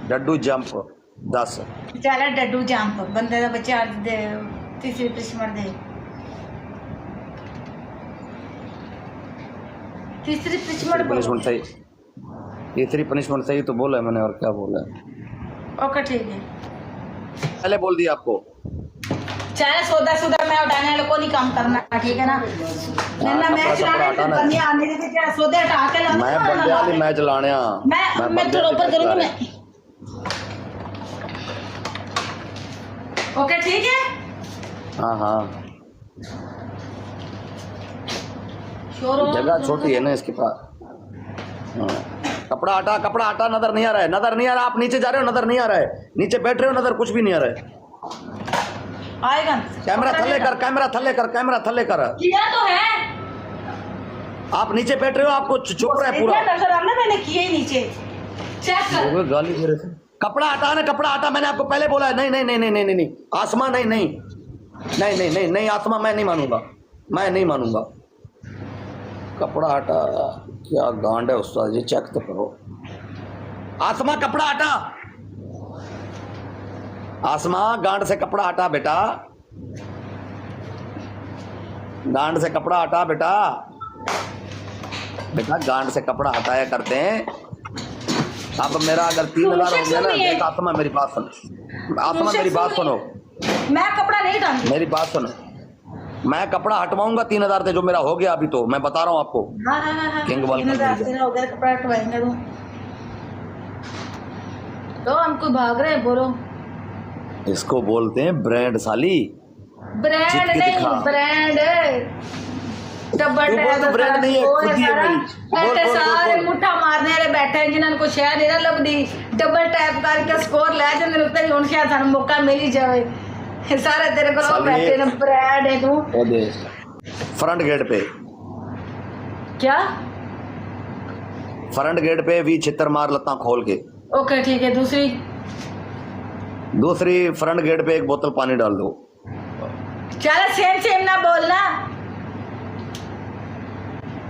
डड्डू jump 10 चल डड्डू jump बंदे का बच्चा तीसरी पनिशमेंट दे। तीसरी पनिशमेंट सही, तीसरी पनिशमेंट सही तो बोला है मैंने, और क्या बोला है? ओके ठीक है, पहले बोल दिया आपको। चल सौदा सुदा मैं उठाने वाले को नहीं काम करना, ठीक है ना? ना मैं चलाने बंदे आने दे के सौदे हटा के लाना। मैं बंदे वाली मैं चलाने मैं थोड़ा ऊपर करूंगी मैं। ओके ठीक है। हाँ हाँ जगह छोटी है ना इसके पास। कपड़ा हटा नजर नहीं आ रहा है, नजर नहीं आ रहा। आप नीचे जा रहे हो, नजर नहीं आ रहा है। नीचे बैठ रहे हो, नजर कुछ भी नहीं आ रहा है। आएगा कैमरा थल्ले कर, कैमरा थल्ले कर, कैमरा थल्ले कर। किया तो है, आप नीचे बैठ रहे हो, आपको चुप रहा है पूरा। नजर आना मैंने किया ही नीचे। चेक कर, गाली दे रहे थे। कपड़ा हटा ना, कपड़ा हटा, मैंने आपको पहले बोला है। नहीं नहीं नहीं नहीं नहीं नहीं आसमा, नहीं नहीं नहीं नहीं नहीं नहीं आसमा, मैं नहीं मानूंगा, मैं नहीं मानूंगा। कपड़ा हटा, क्या गांड है उस्ताद जी, चेक तो करो। आसमा कपड़ा हटा, आसमा गांड से कपड़ा हटा बेटा, गांड से कपड़ा हटा बेटा, बेटा गांड से कपड़ा हटाया करते हैं। अब मेरा अगर 3000 हो गया ना, देख आसमा मेरी बात सुनो, आसमा मेरी बात सुनो, मैं कपड़ा नहीं हटाऊंगी, मेरी बात सुनो। मैं कपड़ा हटवाऊंगा 3000 से, जो मेरा हो गया अभी, तो मैं बता रहा हूँ आपको। हाँ। किंग वाल हो गया, कपड़ा हटवाएंगे तो हमको भाग रहे, बोलो। इसको बोलते हैं ब्रांड साली, ब्रांड नहीं, ब्रांड डबल टैप, ब्रांड नहीं है, खुद ही है मेरी। सारे मुट्ठा मारने वाले बैठे हैं जिन्होंने को शह नहीं ना लगदी, डबल टैप करके स्कोर ले जाते उत्ते हुन शायद सानू मौका मिल ही जावे। सारे तेरे को बैठे ने, ब्रांड है तू। ओ दे फ्रंट गेट पे, क्या फ्रंट गेट पे भी छितर मार लत्ता खोल के। ओके ठीक है। दूसरी फ्रंट गेट पे एक बोतल पानी डाल दो। चलो सेम ना बोलना।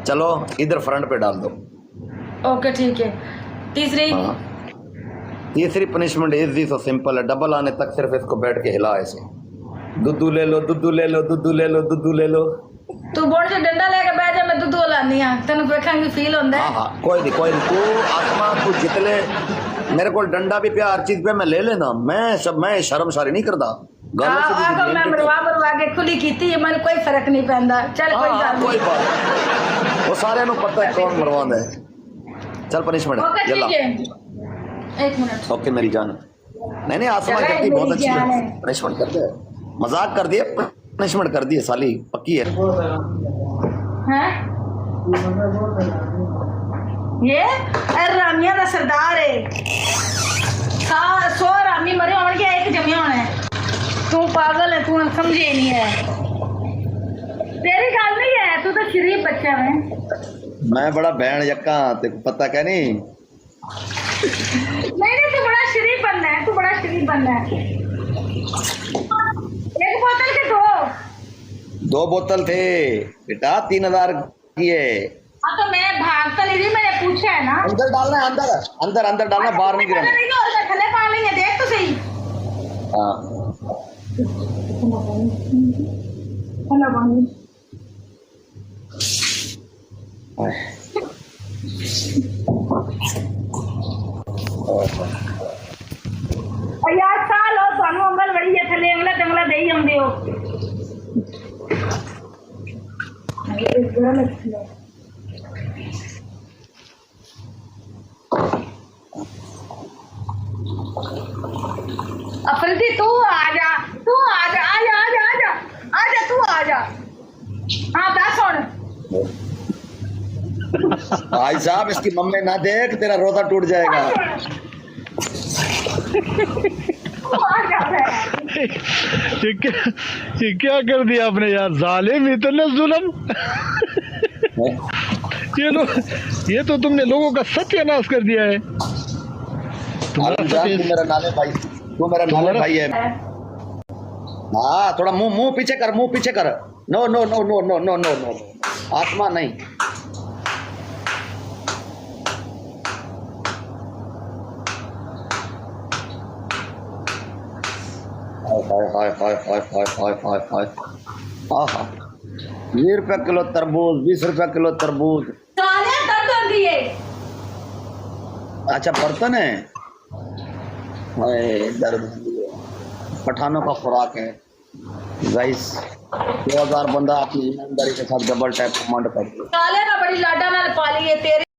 चलो इधर फ्रंट पे डाल दो। ओके ठीक है। तीसरी पनिशमेंट इजी सो सिंपल है, डबल आने तक सिर्फ इसको बैठ के हिला ऐसे। दूधू ले लो, दूधू ले लो, दूधू ले लो, दूधू ले लो। तू बोर्ड से डंडा लेके बैठ जा, मैं दूधू लानी हां, तन्नू वेखांगी फील होंदा है। हां कोई नहीं तू आत्मा तू जितने मेरे को डंडा भी पे, हर चीज पे मैं ले लेना, मैं शर्मसारी नहीं करदा। मैं मरवा के खुली कीती है, मैंने कोई फर्क नहीं पैंदा। चल कोई गल कोई बात, वो सारे नु पता है कौन मरवांदा है। चल पनिशमेंट चला, एक मिनट। ओके मेरी जान। नहीं आसमा करती बहुत अच्छी है, पनिशमेंट कर दे, मजाक कर दिए, पनिशमेंट कर दिए साली, पक्की है। हैं ये रामिया का सरदार है, हाँ 100 रामी मरे होने के, एक जमे होना है। तू पागल है, तू समझे नहीं है, तेरी गल नहीं है, तू तो शरीफ बच्चा है। मैं बड़ा बहन यक्का, तेरे को पता क्या नहीं? नहीं तू बड़ा शरीफ बनना है, तू बड़ा शरीफ बनना है। एक बोतल के दो बोतल थे बेटा, 3000 की है। हाँ तो मैं भागता नहीं रही, मैंने पूछा है ना। अंदर डालना है, अंदर डालना, बाहर नहीं गिराना। थले पा लेंगे, देख तो सही। हाँ यार साल हो थानू अंगल बड़ी है, थले अंगला जंगला दे ही आंदे हो। अफरीदी तू आजा, तू आजा, आजा आजा आजा आजा, तू आजा। हाँ दस हुण। भाई साहब इसकी मम्मी ना देख, तेरा रोजा टूट जाएगा। ये क्या कर दिया आपने यार, जालिम, इतना जुल्म। ये तो तुमने लोगों का सत्यानाश कर दिया है। तू मेरा नाले भाई, तू मेरा नाले भाई है। हाँ थोड़ा मुंह पीछे कर, मुंह पीछे कर। No no no no no no no no, आत्मा नहीं। हाय हाय हाय हाय हाय हाय हाय हाय। आहा 20 रुपये किलो तरबूज, 20 रुपये किलो तरबूज। साले कर दो दिए। अच्छा बर्तन है। हाय दर्द, पठानों का खुराक है गाइस। 2000 बंदा अपनी ईमानदारी के साथ डबल टैप कमांड करते। साले का बड़ी लाडा नाल पाली है तेरे।